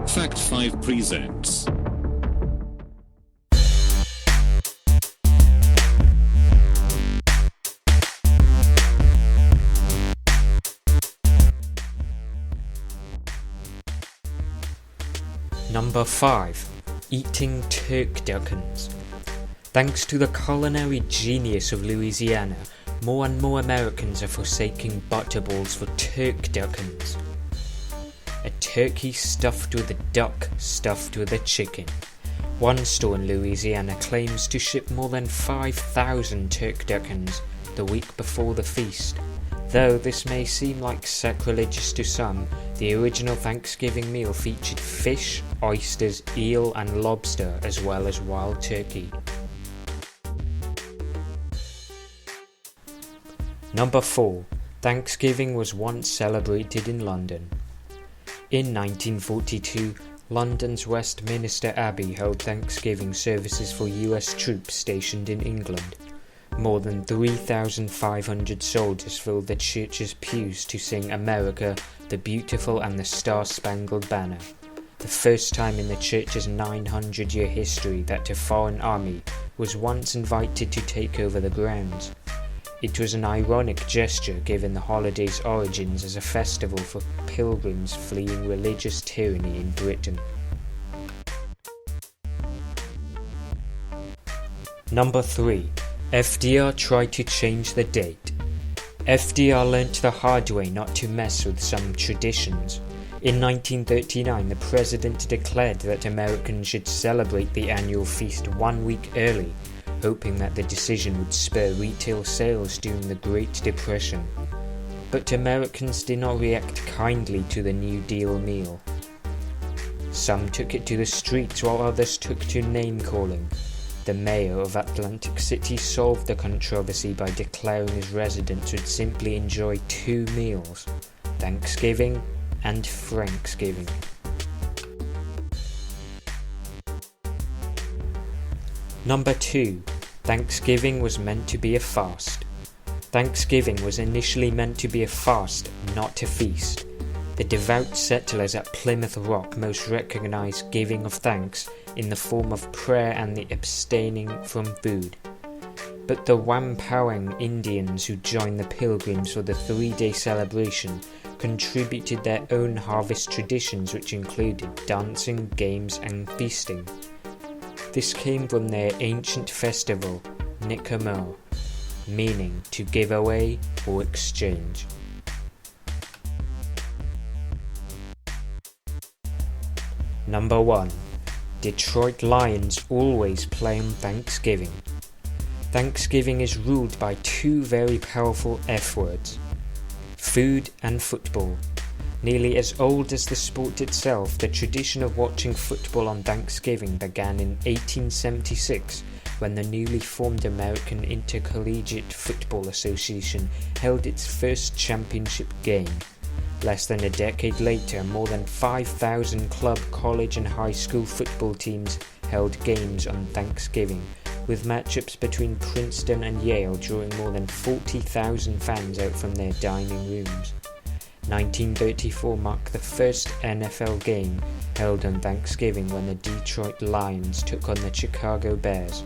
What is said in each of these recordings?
Fact 5 presents. Number 5. Eating turkduckens. Thanks to the culinary genius of Louisiana, more and more Americans are forsaking Butterballs for turkduckens. A turkey stuffed with a duck stuffed with a chicken. One store in Louisiana claims to ship more than 5,000 turkduckens the week before the feast. Though this may seem like sacrilegious to some, the original Thanksgiving meal featured fish, oysters, eel and lobster as well as wild turkey. Number 4. Thanksgiving was once celebrated in London. In 1942, London's Westminster Abbey held Thanksgiving services for US troops stationed in England. More than 3,500 soldiers filled the church's pews to sing America, the Beautiful and the Star-Spangled Banner. The first time in the church's 900-year history that a foreign army was once invited to take over the grounds. It was an ironic gesture given the holiday's origins as a festival for pilgrims fleeing religious tyranny in Britain. Number 3. FDR tried to change the date. FDR learnt the hard way not to mess with some traditions. In 1939, the president declared that Americans should celebrate the annual feast 1 week early, hoping that the decision would spur retail sales during the Great Depression. But Americans did not react kindly to the New Deal meal. Some took it to the streets while others took to name-calling. The mayor of Atlantic City solved the controversy by declaring his residents would simply enjoy 2 meals, Thanksgiving and Franksgiving. Number 2. Thanksgiving was meant to be a fast. Thanksgiving was initially meant to be a fast, not a feast. The devout settlers at Plymouth Rock most recognized giving of thanks in the form of prayer and the abstaining from food. But the Wampawang Indians who joined the Pilgrims for the 3-day celebration contributed their own harvest traditions, which included dancing, games and feasting. This came from their ancient festival, Nicamoo, meaning to give away or exchange. Number 1. Detroit Lions always play on Thanksgiving. Thanksgiving is ruled by 2 very powerful F words: food and football. Nearly as old as the sport itself, the tradition of watching football on Thanksgiving began in 1876 when the newly formed American Intercollegiate Football Association held its first championship game. Less than a decade later, more than 5,000 club, college and high school football teams held games on Thanksgiving, with matchups between Princeton and Yale drawing more than 40,000 fans out from their dining rooms. 1934 marked the first NFL game held on Thanksgiving when the Detroit Lions took on the Chicago Bears.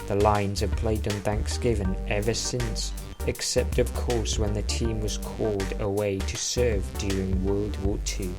The Lions have played on Thanksgiving ever since, except of course when the team was called away to serve during World War II.